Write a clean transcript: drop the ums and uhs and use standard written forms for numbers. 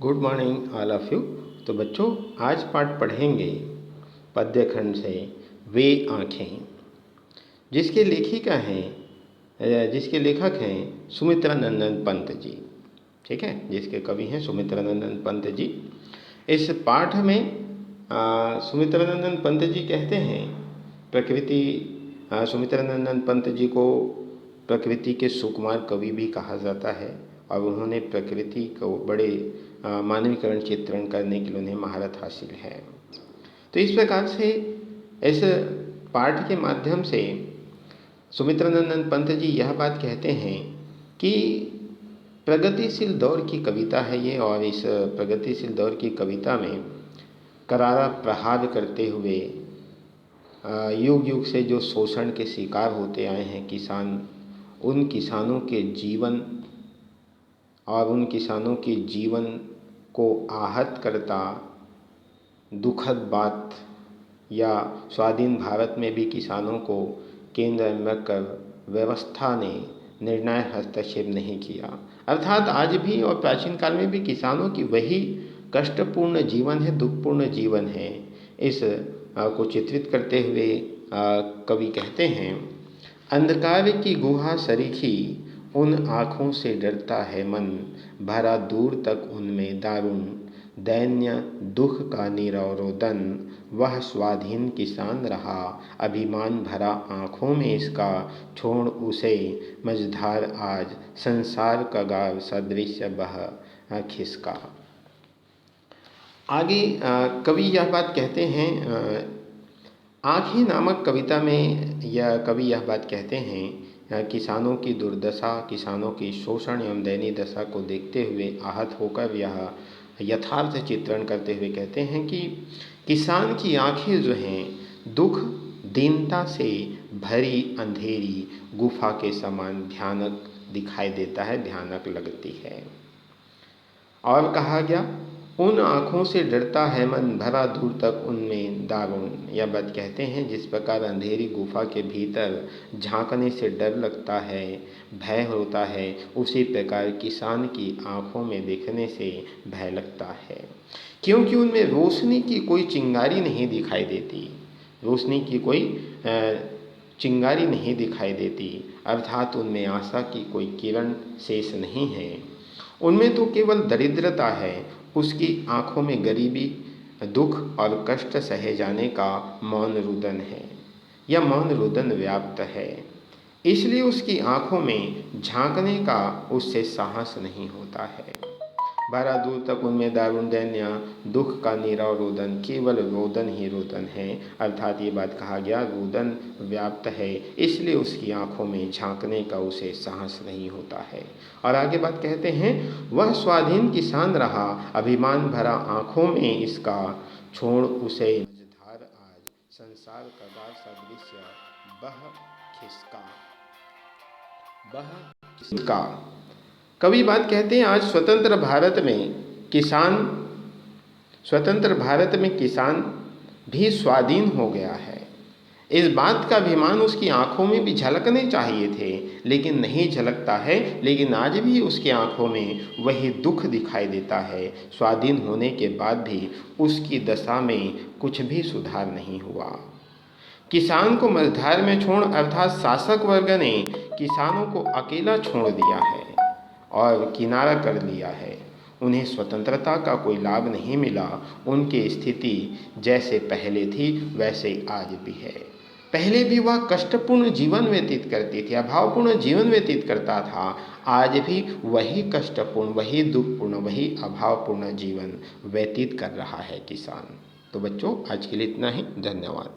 Good morning all of you. तो बच्चों, आज पाठ पढ़ेंगे पद्य खंड से वे आँखें, जिसके लेखक हैं सुमित्रानंदन पंत जी। ठीक है, जिसके कवि हैं सुमित्रानंदन पंत जी। इस पाठ में सुमित्रानंदन पंत जी कहते हैं सुमित्रानंदन पंत जी को प्रकृति के सुकुमार कवि भी कहा जाता है और उन्होंने प्रकृति को बड़े मानवीकरण चित्रण करने के लिए उन्हें महारत हासिल है। तो इस प्रकार से इस पाठ के माध्यम से सुमित्रानंदन पंत जी यह बात कहते हैं कि प्रगतिशील दौर की कविता है ये, और इस प्रगतिशील दौर की कविता में करारा प्रहार करते हुए युग युग से जो शोषण के शिकार होते आए हैं किसान, उन किसानों के जीवन और उन किसानों के जीवन को आहत करता दुखद बात, या स्वाधीन भारत में भी किसानों को केंद्र में रखकर व्यवस्था ने निर्णायक हस्तक्षेप नहीं किया। अर्थात आज भी और प्राचीन काल में भी किसानों की वही कष्टपूर्ण जीवन है, दुखपूर्ण जीवन है। इस को चित्रित करते हुए कवि कहते हैं, अंधकार की गुहा सरीखी उन आँखों से डरता है मन, भरा दूर तक उनमें दारुण दैन्य दुख का निरोधन, वह स्वाधीन किसान रहा अभिमान भरा आँखों में इसका, छोड़ उसे मझधार आज संसार का गार सदृश बह खिसका। आगे कवि यह बात कहते हैं, आँखें नामक कविता में यह कवि यह बात कहते हैं, किसानों की दुर्दशा, किसानों की शोषण एवं दयनीय दशा को देखते हुए आहत होकर यह यथार्थ चित्रण करते हुए कहते हैं कि किसान की आँखें जो हैं दुख दीनता से भरी अंधेरी गुफा के समान भयानक दिखाई देता है, भयानक लगती है। और कहा गया, उन आँखों से डरता है मन, भरा दूर तक उनमें दारुण। यह बात कहते हैं, जिस प्रकार अंधेरी गुफा के भीतर झांकने से डर लगता है, भय होता है, उसी प्रकार किसान की आँखों में देखने से भय लगता है, क्योंकि उनमें रोशनी की कोई चिंगारी नहीं दिखाई देती, रोशनी की कोई चिंगारी नहीं दिखाई देती, अर्थात उनमें आशा की कोई किरण शेष नहीं है। उनमें तो केवल दरिद्रता है, उसकी आँखों में गरीबी, दुख और कष्ट सहे जाने का मौन रुदन है, यह मौन रुदन व्याप्त है, इसलिए उसकी आँखों में झांकने का उससे साहस नहीं होता है। भरा दूर तक उनमें दारुण दैन्य दुख का नीरव रोदन, केवल रोदन ही रोदन है, अर्थात ये बात कहा गया रोदन व्याप्त है, इसलिए उसकी आंखों में झांकने का उसे साहस नहीं होता है। और आगे बात कहते हैं, वह स्वाधीन किसान रहा अभिमान भरा आंखों में इसका, छोड़ उसे मझधार आज संसार का गार सदृश बह खिसका, बह खिसका। कवि बात कहते हैं, आज स्वतंत्र भारत में किसान भी स्वाधीन हो गया है। इस बात का अभिमान उसकी आंखों में भी झलकने चाहिए थे, लेकिन नहीं झलकता है। लेकिन आज भी उसकी आंखों में वही दुख दिखाई देता है। स्वाधीन होने के बाद भी उसकी दशा में कुछ भी सुधार नहीं हुआ। किसान को मझधार में छोड़, अर्थात शासक वर्ग ने किसानों को अकेला छोड़ दिया है और किनारा कर लिया है। उन्हें स्वतंत्रता का कोई लाभ नहीं मिला। उनकी स्थिति जैसे पहले थी वैसे आज भी है। पहले भी वह कष्टपूर्ण जीवन व्यतीत करती थी, अभावपूर्ण जीवन व्यतीत करता था। आज भी वही कष्टपूर्ण, वही दुखपूर्ण, वही अभावपूर्ण जीवन व्यतीत कर रहा है किसान। तो बच्चों, आज के लिए इतना ही। धन्यवाद।